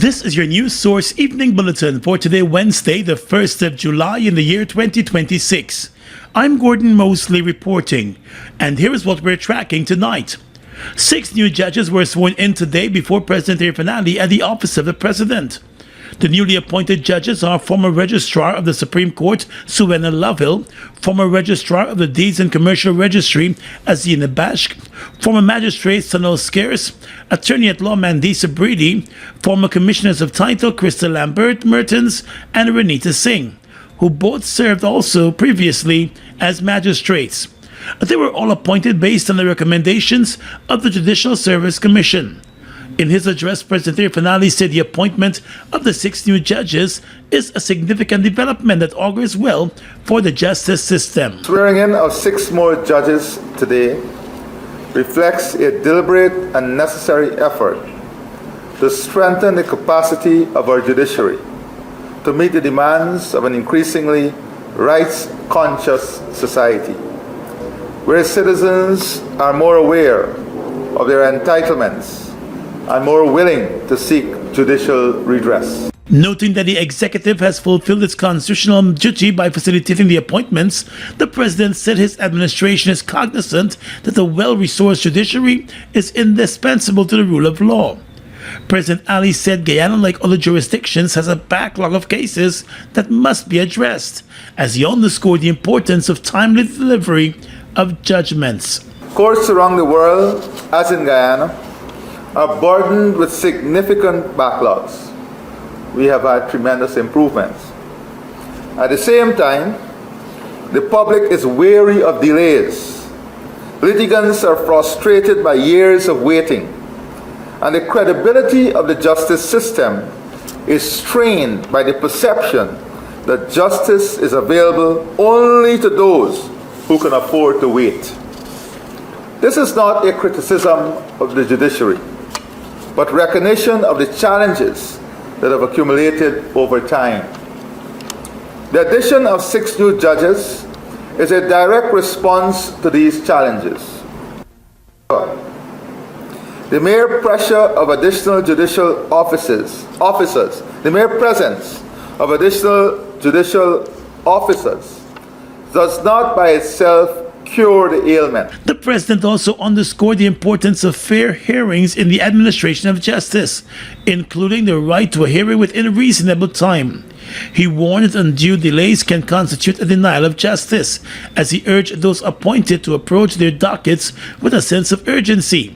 This is your news source evening bulletin for today, Wednesday, the 1st of July in the year 2026. I'm Gordon Mosley reporting, and here is what we're tracking tonight. 6 new judges were sworn in today before presidential finale at the office of the president. The newly appointed judges are former Registrar of the Supreme Court, Suena Lovell, former Registrar of the Deeds and Commercial Registry, Azina Bashk, former Magistrate Sanol Scarce, Attorney-at-Law Mandisa Brady, former Commissioners of Title Krista Lambert Mertens and Renita Singh, who both served also previously as magistrates. They were all appointed based on the recommendations of the Judicial Service Commission. In his address, President Finale said the appointment of the 6 new judges is a significant development that augurs well for the justice system. Swearing in of 6 more judges today reflects a deliberate and necessary effort to strengthen the capacity of our judiciary to meet the demands of an increasingly rights-conscious society, where citizens are more aware of their entitlements and more willing to seek judicial redress. Noting that the executive has fulfilled its constitutional duty by facilitating the appointments, the president said his administration is cognizant that a well-resourced judiciary is indispensable to the rule of law. President Ali said Guyana, like other jurisdictions, has a backlog of cases that must be addressed, as he underscored the importance of timely delivery of judgments. Courts around the world, as in Guyana, are burdened with significant backlogs. We have had tremendous improvements. At the same time, the public is wary of delays. Litigants are frustrated by years of waiting, and the credibility of the justice system is strained by the perception that justice is available only to those who can afford to wait. This is not a criticism of the judiciary, but recognition of the challenges that have accumulated over time. The addition of 6 new judges is a direct response to these challenges. The mere pressure of additional judicial officers, the mere presence of additional judicial officers does not by itself cure the ailment. The president also underscored the importance of fair hearings in the administration of justice, including the right to a hearing within reasonable time. He warned that undue delays can constitute a denial of justice, as he urged those appointed to approach their dockets with a sense of urgency,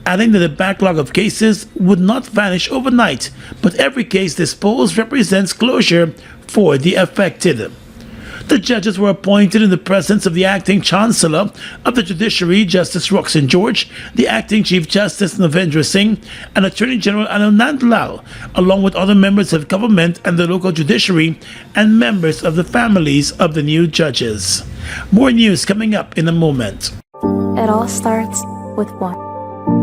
adding that the backlog of cases would not vanish overnight, but every case disposed represents closure for the affected. The judges were appointed in the presence of the acting Chancellor of the Judiciary, Justice Roxanne George, the acting Chief Justice Navendra Singh, and Attorney General Anand Lal, along with other members of government and the local judiciary and members of the families of the new judges. More news coming up in a moment. It all starts with one.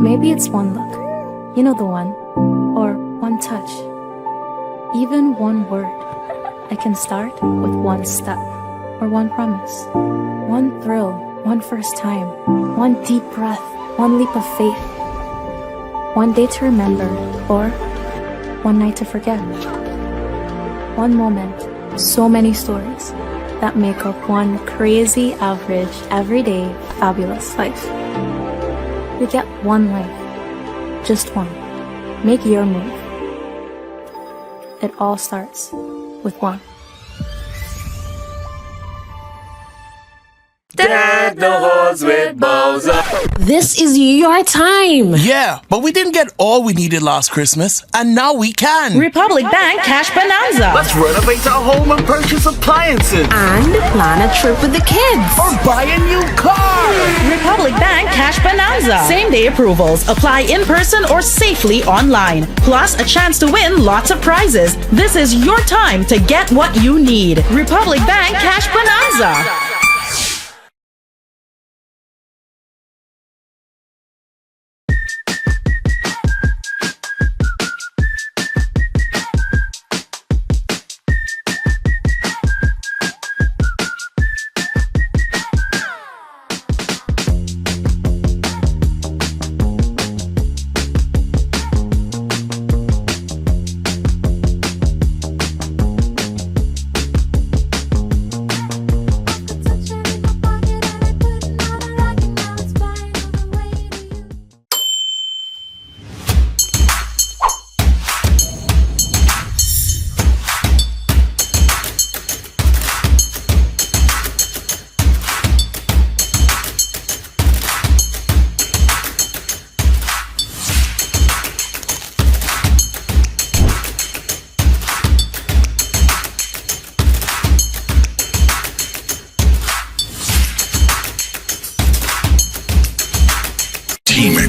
Maybe it's one look, you know the one, or one touch, even one word. I can start with one step, or one promise, one thrill, one first time, one deep breath, one leap of faith, one day to remember, or one night to forget. One moment, so many stories that make up one crazy, average, everyday, fabulous life. We get one life, just one. Make your move. It all starts with one. Deck the halls with Bowser. This is your time. Yeah, but we didn't get all we needed last Christmas, and now we can. Republic Bank Cash Bonanza. Let's renovate our home and purchase appliances. And plan a trip with the kids. Or buy a new car. Republic Bank Cash Bonanza. Same-day approvals. Apply in person or safely online. Plus a chance to win lots of prizes. This is your time to get what you need. Republic Bank Cash Bonanza.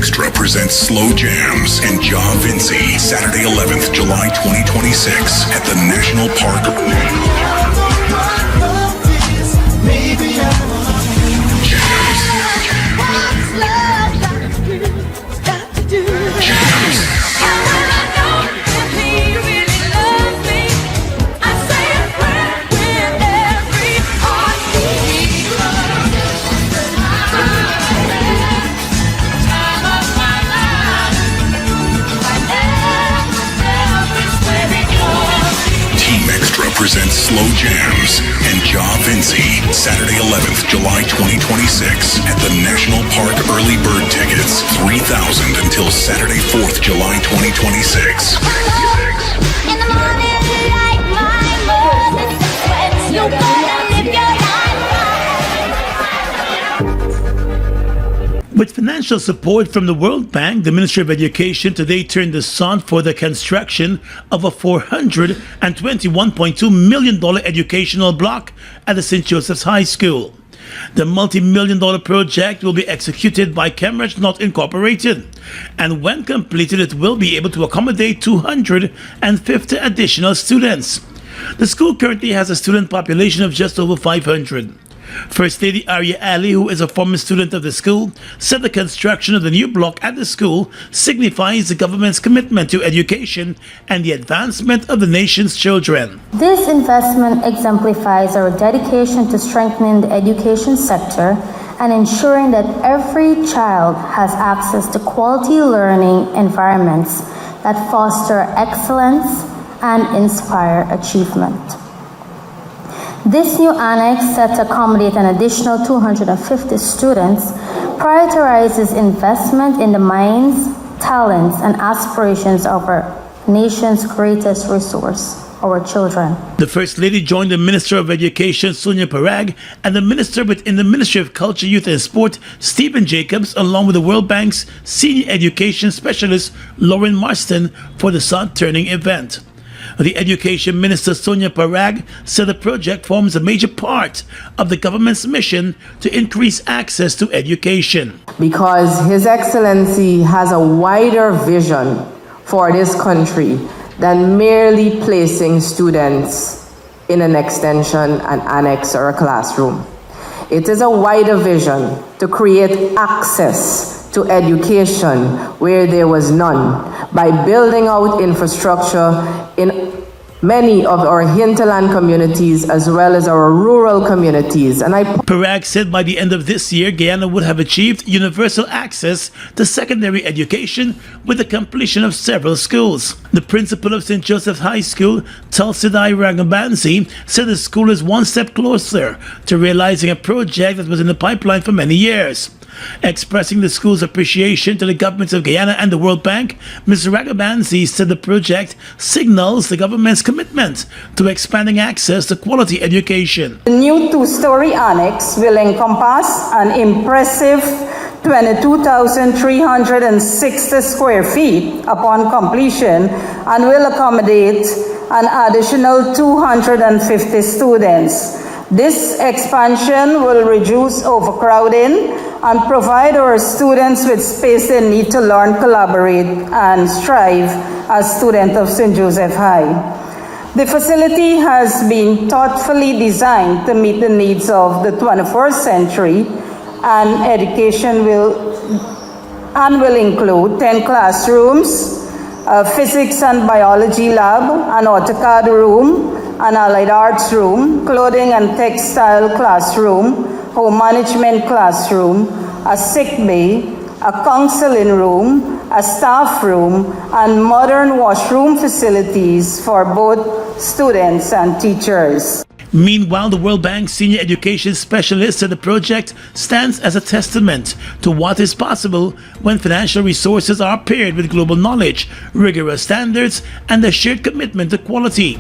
Extra presents Slow Jams and Ja Vinci, Saturday 11th, July 2026 at the National Park. Presents Slow Jams and Ja Vinci, Saturday 11th, July 2026 at the National Park. Early bird tickets, $3,000 until Saturday 4th, July 2026. In the morning, like my mother said, you gotta live your life. With financial support from the World Bank, the Ministry of Education today turned the sod for the construction of a $421.2 million educational block at the St. Joseph's High School. The multi-million-dollar project will be executed by Cambridge Not Incorporated, and when completed, it will be able to accommodate 250 additional students. The school currently has a student population of just over 500. First Lady Arya Ali, who is a former student of the school, said the construction of the new block at the school signifies the government's commitment to education and the advancement of the nation's children. This investment exemplifies our dedication to strengthening the education sector and ensuring that every child has access to quality learning environments that foster excellence and inspire achievement. This new annex, set to accommodate an additional 250 students, prioritizes investment in the minds, talents, and aspirations of our nation's greatest resource, our children. The First Lady joined the Minister of Education, Sonia Parag, and the Minister within the Ministry of Culture, Youth and Sport, Stephen Jacobs, along with the World Bank's Senior Education Specialist, Lauren Marston, for the sod-turning event. The Education Minister, Sonia Parag, said the project forms a major part of the government's mission to increase access to education. Because His Excellency has a wider vision for this country than merely placing students in an extension, an annex, or a classroom. It is a wider vision to create access to education where there was none by building out infrastructure in many of our hinterland communities as well as our rural communities. Parag said by the end of this year, Guyana would have achieved universal access to secondary education with the completion of several schools. The principal of St. Joseph's High School, Tulsidai Ragabansi, said the school is one step closer to realizing a project that was in the pipeline for many years. Expressing the school's appreciation to the governments of Guyana and the World Bank, Ms. Ragabansi said the project signals the government's commitment to expanding access to quality education. The new two-story annex will encompass an impressive 22,360 square feet upon completion and will accommodate an additional 250 students. This expansion will reduce overcrowding and provide our students with space they need to learn, collaborate, and strive as students of St. Joseph High. The facility has been thoughtfully designed to meet the needs of the 21st century, and education will include 10 classrooms, a physics and biology lab, an AutoCAD room, an allied arts room, clothing and textile classroom, home management classroom, a sick bay, a counseling room, a staff room, and modern washroom facilities for both students and teachers. Meanwhile, the World Bank Senior Education Specialist said the project stands as a testament to what is possible when financial resources are paired with global knowledge, rigorous standards, and a shared commitment to quality.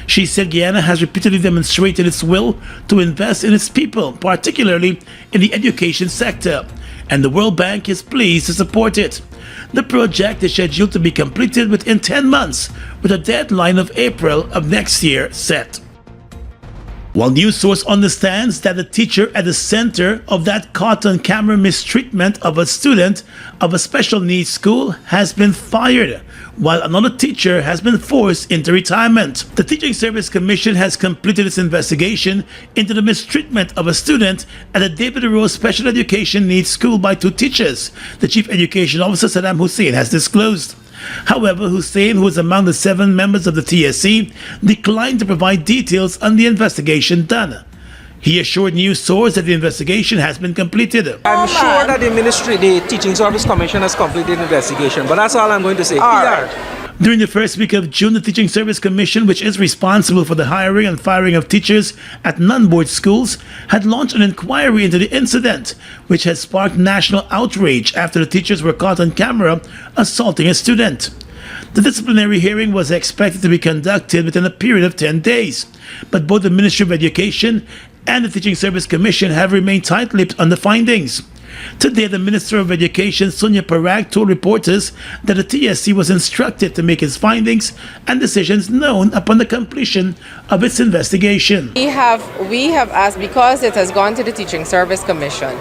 She said Guyana has repeatedly demonstrated its will to invest in its people, particularly in the education sector, and the World Bank is pleased to support it. The project is scheduled to be completed within 10 months, with a deadline of April of next year set. While news source understands that the teacher at the center of that caught on camera mistreatment of a student of a special needs school has been fired, while another teacher has been forced into retirement. The Teaching Service Commission has completed its investigation into the mistreatment of a student at a David Rose Special Education Needs School by 2 teachers, the Chief Education Officer Saddam Hussein has disclosed. However, Hussein, who was among the 7 members of the TSC, declined to provide details on the investigation done. He assured news source that the investigation has been completed. I'm sure that the Teaching Service Commission has completed the investigation, but that's all I'm going to say. During the first week of June, the Teaching Service Commission, which is responsible for the hiring and firing of teachers at non-board schools, had launched an inquiry into the incident, which has sparked national outrage after the teachers were caught on camera assaulting a student. The disciplinary hearing was expected to be conducted within a period of 10 days, but both the Ministry of Education and the Teaching Service Commission have remained tight-lipped on the findings. Today, the Minister of Education, Sonia Parag, told reporters that the TSC was instructed to make its findings and decisions known upon the completion of its investigation. We have asked, because it has gone to the Teaching Service Commission,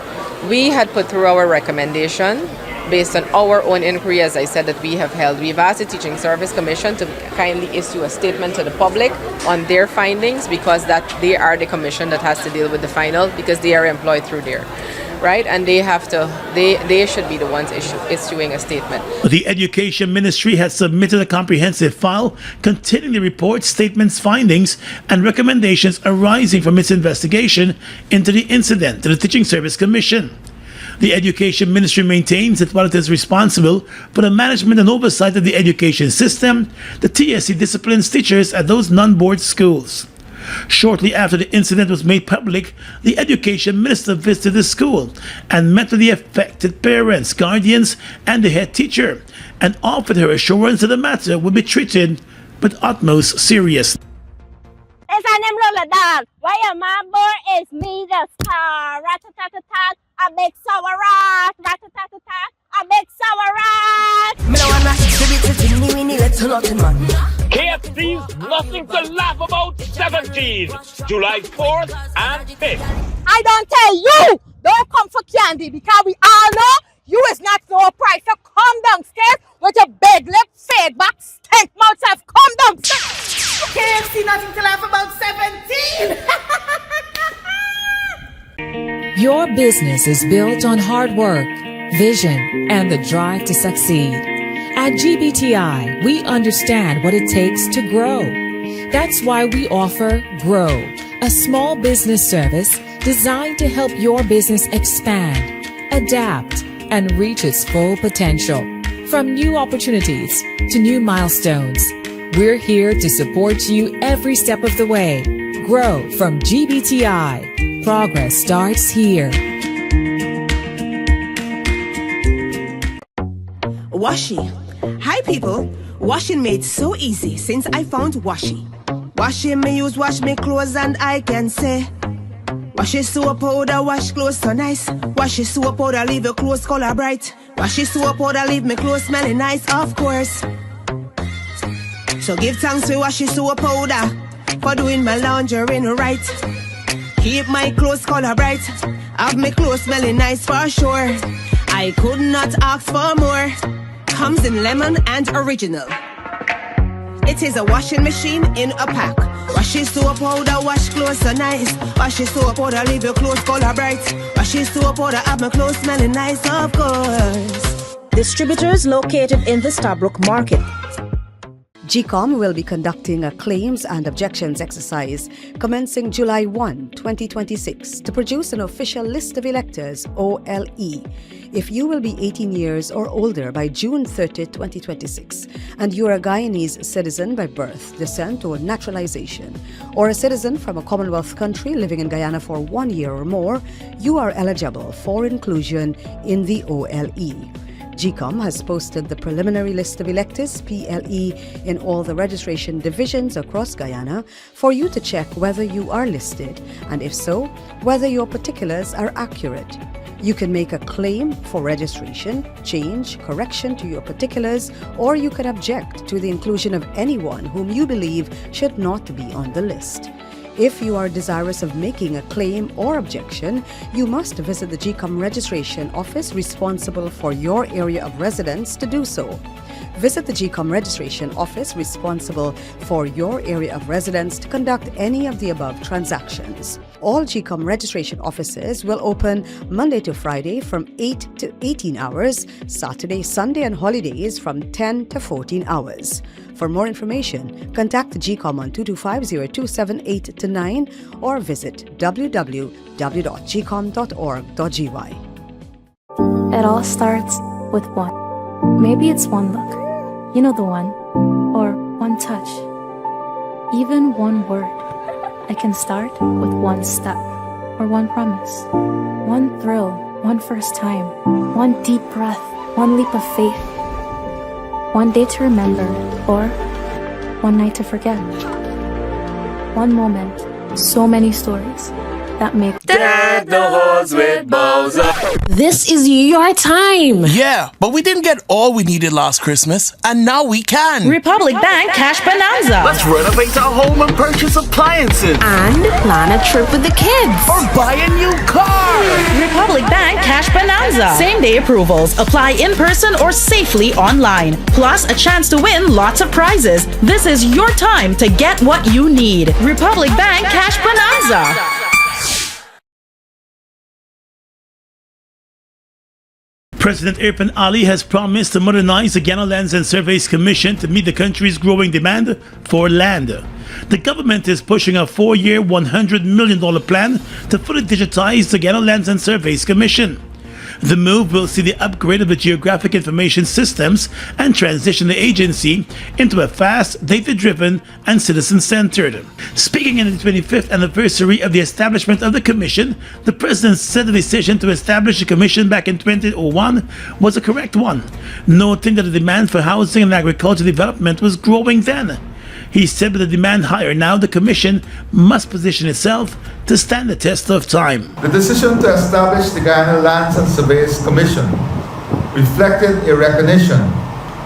we had put through our recommendation based on our own inquiry, as I said, that we have held. We've asked the Teaching Service Commission to kindly issue a statement to the public on their findings, because that they are the commission that has to deal with the final, because they are employed through there. Right, and they should be the ones issuing a statement. The Education Ministry has submitted a comprehensive file containing the report, statements, findings, and recommendations arising from its investigation into the incident to the Teaching Service Commission. The Education Ministry maintains that while it is responsible for the management and oversight of the education system, the TSC disciplines teachers at those non-board schools. Shortly after the incident was made public, the Education Minister visited the school and met with the affected parents, guardians, and the head teacher, and offered her assurance that the matter would be treated with utmost seriousness. Why am I born is me the star. Rat-a-tat-tat, a big sour rat. Rat-a-tat-tat, a big sour rat. Me no wanna KFC's Nothing to Laugh About 17, July 4th and 5th. I don't tell you, don't come for candy, because we all know you is not no price. So come downstairs with your big lip, fake back, stink mouth self. Come downstairs. KFC Nothing to Laugh About 17. Your business is built on hard work, vision, and the drive to succeed. At GBTI, we understand what it takes to grow. That's why we offer Grow, a small business service designed to help your business expand, adapt, and reach its full potential. From new opportunities to new milestones, we're here to support you every step of the way. Grow from GBTI. Progress starts here. Washi. Hi people, washing made so easy since I found Washi. Washing me use wash me clothes and I can say Washi soap powder wash clothes so nice. Washi soap powder leave your clothes color bright. Washi soap powder leave me clothes smelling nice, of course. So give thanks to Washi soap powder for doing my laundry right. Keep my clothes color bright, have my clothes smelling nice for sure. I could not ask for more. Comes in lemon and original. It is a washing machine in a pack. Washi soap powder wash clothes so nice. Washi soap powder leave your clothes color bright. Washi soap powder have my clothes smelling nice, of course. Distributors located in the Starbrook Market. GECOM will be conducting a claims and objections exercise commencing July 1, 2026 to produce an official list of electors, OLE. If you will be 18 years or older by June 30, 2026, and you are a Guyanese citizen by birth, descent, or naturalization, or a citizen from a Commonwealth country living in Guyana for 1 year or more, you are eligible for inclusion in the OLE. GECOM has posted the preliminary list of electors, PLE, in all the registration divisions across Guyana for you to check whether you are listed, and if so, whether your particulars are accurate. You can make a claim for registration, change, correction to your particulars, or you can object to the inclusion of anyone whom you believe should not be on the list. If you are desirous of making a claim or objection, you must visit the GECOM registration office responsible for your area of residence to do so. Visit the GECOM registration office responsible for your area of residence to conduct any of the above transactions. All GECOM registration offices will open Monday to Friday from 8 to 18 hours, Saturday, Sunday and holidays from 10 to 14 hours. For more information, contact the GECOM on 225-0278-9 or visit www.gcom.org.gy. It all starts with one. Maybe it's one look, you know the one, or one touch, even one word. I can start with one step, or one promise, one thrill, one first time, one deep breath, one leap of faith, one day to remember, or one night to forget. One moment, so many stories that make Deck the halls with Bowser. This is your time. Yeah, but we didn't get all we needed last Christmas, and now we can. Republic Bank Cash Bonanza. Let's renovate our home and purchase appliances. And plan a trip with the kids. Or buy a new car. Republic Bank Cash Bonanza. Same day approvals. Apply in person or safely online. Plus a chance to win lots of prizes. This is your time to get what you need. Republic Bank Cash Bonanza. President Irfan Ali has promised to modernize the Guyana Lands and Surveys Commission to meet the country's growing demand for land. The government is pushing a 4-year, $100 million plan to fully digitize the Guyana Lands and Surveys Commission. The move will see the upgrade of the geographic information systems and transition the agency into a fast, data-driven, and citizen-centered. Speaking in the 25th anniversary of the establishment of the Commission, the President said the decision to establish the Commission back in 2001 was a correct one, noting that the demand for housing and agricultural development was growing then. He said with the demand higher now, the Commission must position itself to stand the test of time. The decision to establish the Guyana Lands and Surveys Commission reflected a recognition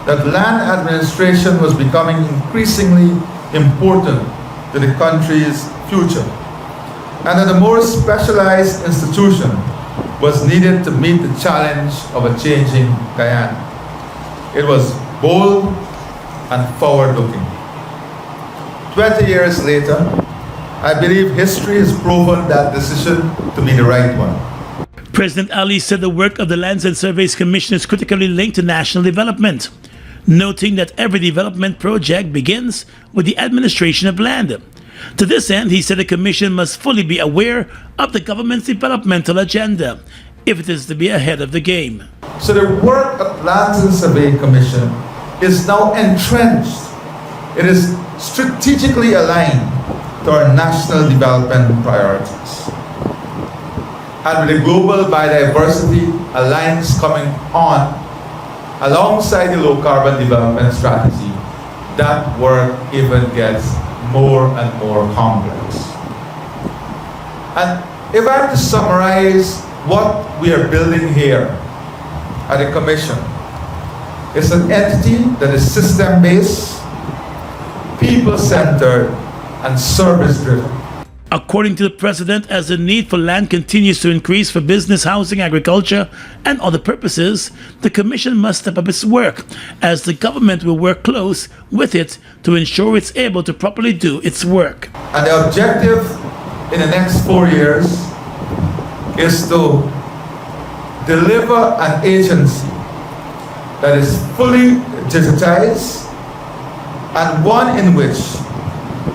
that land administration was becoming increasingly important to the country's future, and that a more specialized institution was needed to meet the challenge of a changing Guyana. It was bold and forward-looking. 20 years later, I believe history has proven that decision to be the right one. President Ali said the work of the Lands and Surveys Commission is critically linked to national development, noting that every development project begins with the administration of land. To this end, he said the Commission must fully be aware of the government's developmental agenda if it is to be ahead of the game. So the work of Lands and Survey Commission is now entrenched. It is strategically aligned to our national development priorities. And with the Global Biodiversity Alliance coming on, alongside the low carbon development strategy, that work even gets more and more complex. And if I have to summarize what we are building here at the Commission, it's an entity that is system-based, people-centered, and service-driven. According to the President, as the need for land continues to increase for business, housing, agriculture, and other purposes, the Commission must step up its work, as the government will work close with it to ensure it's able to properly do its work. And the objective in the next 4 years is to deliver an agency that is fully digitized and one in which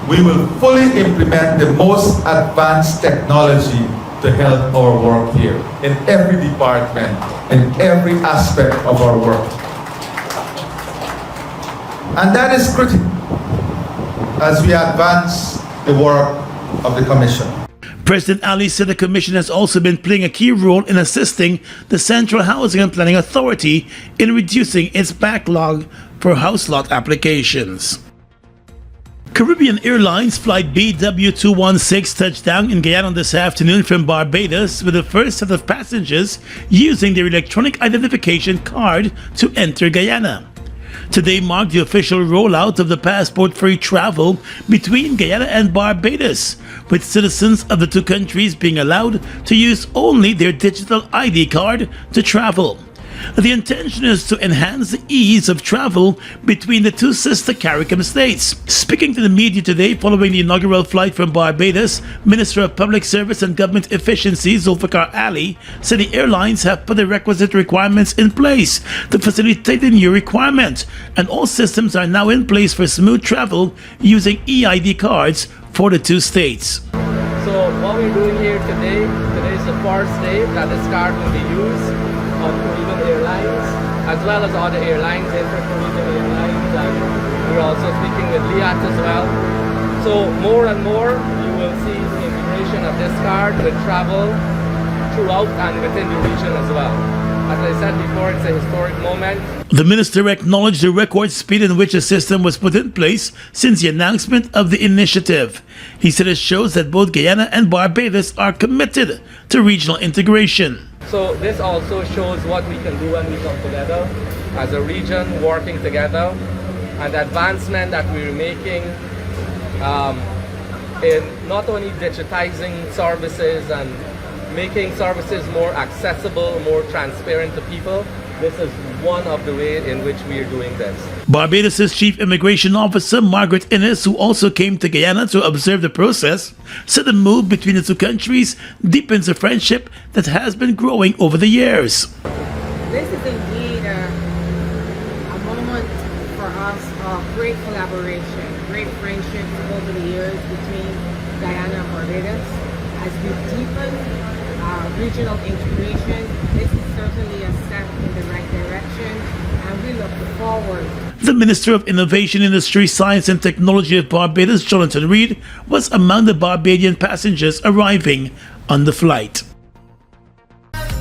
we will fully implement the most advanced technology to help our work here in every department, in every aspect of our work. And that is critical as we advance the work of the Commission. President Ali said the Commission has also been playing a key role in assisting the Central Housing and Planning Authority in reducing its backlog for house lot applications. Caribbean Airlines Flight BW216 touched down in Guyana this afternoon from Barbados with the first set of passengers using their electronic identification card to enter Guyana. Today marked the official rollout of the passport-free travel between Guyana and Barbados, with citizens of the two countries being allowed to use only their digital ID card to travel. The intention is to enhance the ease of travel between the two sister CARICOM states. Speaking to the media today following the inaugural flight from Barbados, Minister of Public Service and Government Efficiency Zulfikar Ali said the airlines have put the requisite requirements in place to facilitate the new requirement, and all systems are now in place for smooth travel using EID cards for the two states. So what we're doing here today is the first day that this card will be used on Caribbean Airlines, as well as other airlines, inter-Caribbean Airlines, and we're also speaking with LIAT as well. So more and more you will see the integration of this card with travel throughout and within the region as well. As I said before, it's a historic moment. The minister acknowledged the record speed in which the system was put in place since the announcement of the initiative. He said it shows that both Guyana and Barbados are committed to regional integration. So this also shows what we can do when we come together as a region, working together, and the advancement that we're making in not only digitizing services and making services more accessible, more transparent to people. This is one of the ways in which we are doing this. Barbados' Chief Immigration Officer, Margaret Innes, who also came to Guyana to observe the process, said the move between the two countries deepens a friendship that has been growing over the years. This is indeed a moment for us of great collaboration, great friendships over the years between Guyana and Barbados. As we deepen regional integration, this is certainly a step in the right direction, and we look forward. The Minister of Innovation, Industry, Science and Technology of Barbados, Jonathan Reed, was among the Barbadian passengers arriving on the flight.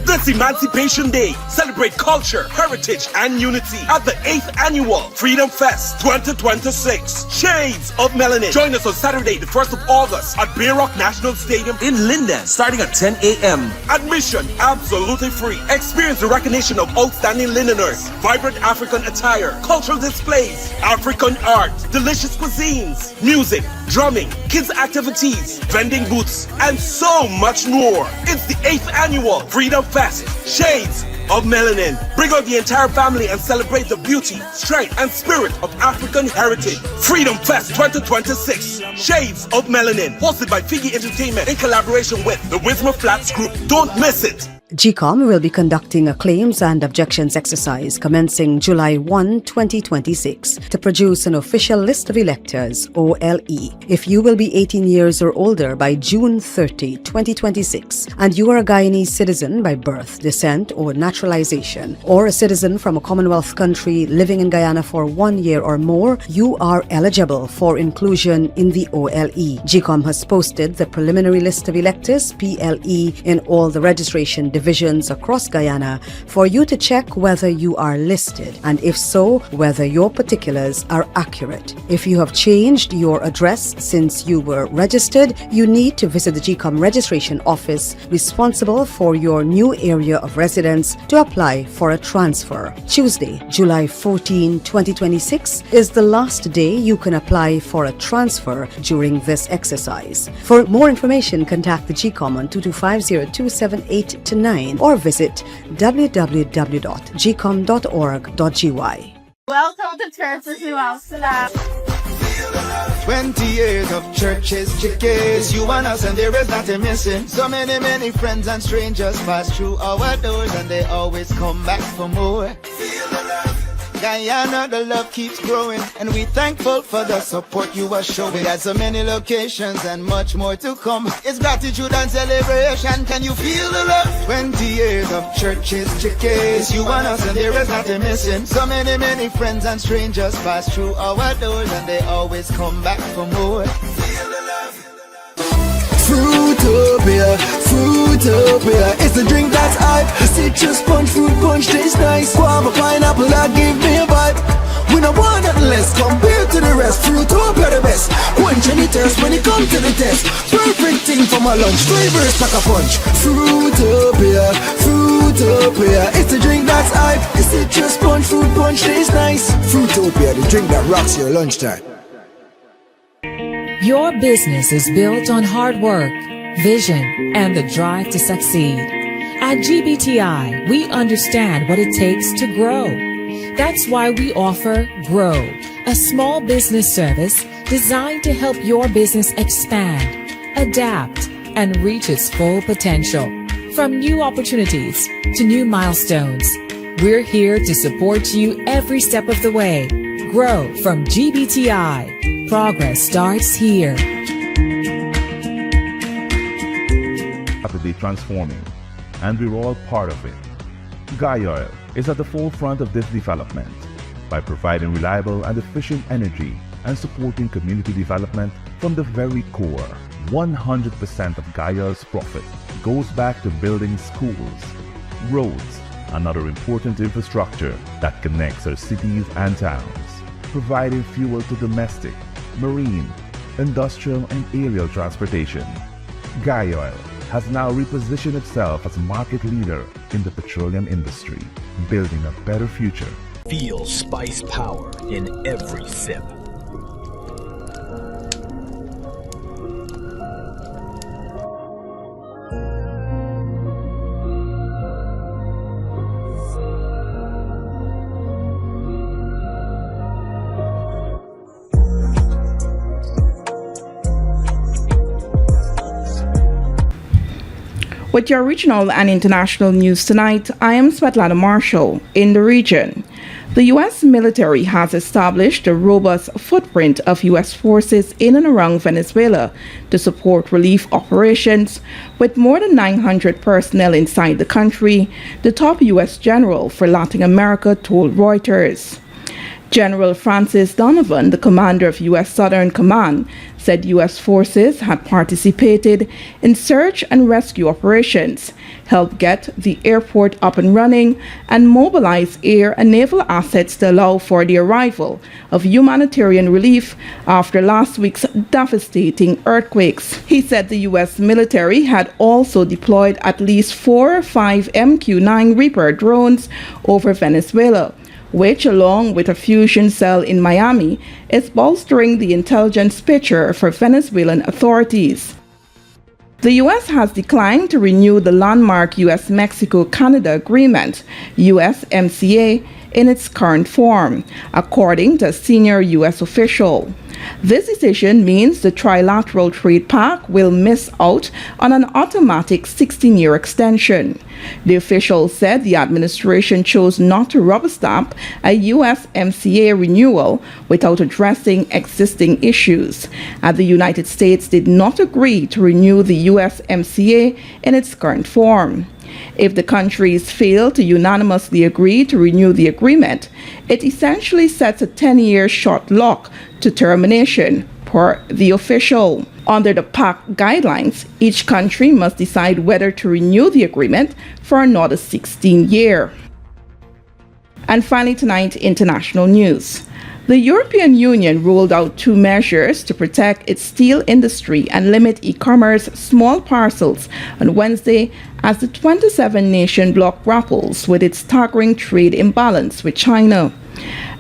This Emancipation Day, celebrate culture, heritage, and unity at the 8th Annual Freedom Fest 2026. Shades of Melanin. Join us on Saturday, the 1st of August at Bayrock National Stadium in Linden, starting at 10 a.m. Admission absolutely free. Experience the recognition of outstanding lineners, vibrant African attire, cultural displays, African art, delicious cuisines, music, drumming, kids activities, vending booths, and so much more. It's the 8th Annual Freedom Fest. Shades of Melanin. Bring out the entire family and celebrate the beauty, strength, and spirit of African heritage. Freedom Fest 2026. Shades of Melanin. Hosted by Figgy Entertainment in collaboration with the Wisma Flats Group. Don't miss it. GECOM will be conducting a claims and objections exercise commencing July 1, 2026 to produce an official list of electors, OLE. If you will be 18 years or older by June 30, 2026, and you are a Guyanese citizen by birth, descent, or naturalization, or a citizen from a Commonwealth country living in Guyana for 1 year or more, you are eligible for inclusion in the OLE. GECOM has posted the preliminary list of electors, PLE, in all the registration divisions across Guyana for you to check whether you are listed, and if so, whether your particulars are accurate. If you have changed your address since you were registered, you need to visit the GECOM registration office responsible for your new area of residence to apply for a transfer. Tuesday, July 14, 2026 is the last day you can apply for a transfer during this exercise. For more information, contact the GECOM on 2250-278-9 or visit www.gecom.org.gy. Welcome to Churches New Amsterdam. 20 years of churches, chickens, you and us, and there is nothing missing. So many friends and strangers pass through our doors, and they always come back for more. Guyana, the love keeps growing, and we thankful for the support you are showing. There's so many locations and much more to come. It's gratitude and celebration. Can you feel the love? 20 years of churches, chickens, you and us, and there is nothing missing. So many friends and strangers pass through our doors, and they always come back for more. Fruitopia, Fruitopia, it's the drink that's hype. Citrus punch, fruit punch tastes nice. Guava, pineapple, that give me a vibe. We don't want nothing less compared to the rest. Fruitopia the best. Quench any thirst when it comes to the test. Perfect thing for my lunch. Flavors pack a punch. Fruitopia, Fruitopia, it's the drink that's hype. It's Citrus punch, fruit punch tastes nice. Fruitopia, the drink that rocks your lunchtime. Your business is built on hard work, vision, and the drive to succeed. At GBTI, we understand what it takes to grow. That's why we offer Grow, a small business service designed to help your business expand, adapt, and reach its full potential. From new opportunities to new milestones, we're here to support you every step of the way. Grow from GBTI. Progress starts here. Rapidly transforming, and we're all part of it. Guyana is at the forefront of this development by providing reliable and efficient energy and supporting community development from the very core. 100% of Guyana's profit goes back to building schools, roads, and other important infrastructure that connects our cities and towns, providing fuel to domestic, marine, industrial, and aerial transportation. Guyana has now repositioned itself as a market leader in the petroleum industry, building a better future. Feel spice power in every sip. With your regional and international news tonight, I am Svetlana Marshall. In the region, the U.S. military has established a robust footprint of U.S. forces in and around Venezuela to support relief operations, with more than 900 personnel inside the country, the top U.S. general for Latin America told Reuters. General Francis Donovan, the commander of U.S. Southern Command, said U.S. forces had participated in search and rescue operations, helped get the airport up and running, and mobilized air and naval assets to allow for the arrival of humanitarian relief after last week's devastating earthquakes. He said the U.S. military had also deployed at least 4 or 5 MQ-9 Reaper drones over Venezuela, which, along with a fusion cell in Miami, is bolstering the intelligence picture for Venezuelan authorities. The U.S. has declined to renew the landmark U.S.-Mexico-Canada Agreement, USMCA, in its current form, according to a senior U.S. official. This decision means the trilateral trade pact will miss out on an automatic 16-year extension. The official said the administration chose not to rubber stamp a USMCA renewal without addressing existing issues, and the United States did not agree to renew the USMCA in its current form. If the countries fail to unanimously agree to renew the agreement, it essentially sets a 10-year short lock to termination, per the official. Under the pact guidelines, each country must decide whether to renew the agreement for another 16 years. And finally tonight, international news. The European Union rolled out 2 measures to protect its steel industry and limit e-commerce small parcels on Wednesday as the 27-nation bloc grapples with its staggering trade imbalance with China.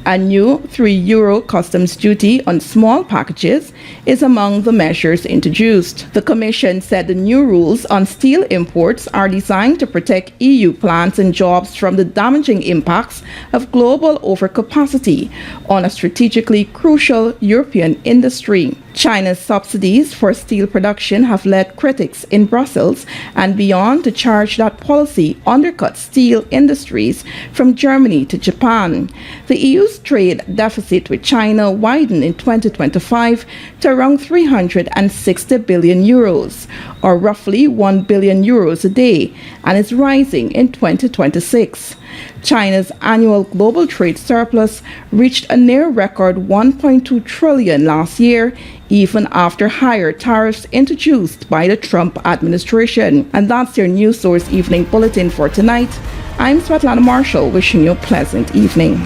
A new €3 customs duty on small packages is among the measures introduced. The Commission said the new rules on steel imports are designed to protect EU plants and jobs from the damaging impacts of global overcapacity on a strategically crucial European industry. China's subsidies for steel production have led critics in Brussels and beyond to charge that policy undercuts steel industries from Germany to Japan. The EU's trade deficit with China widened in 2025 to around €360 billion, or roughly €1 billion a day, and is rising in 2026. China's annual global trade surplus reached a near record $1.2 trillion last year, even after higher tariffs introduced by the Trump administration. And that's your News Source Evening Bulletin for tonight. I'm Svetlana Marshall, wishing you a pleasant evening.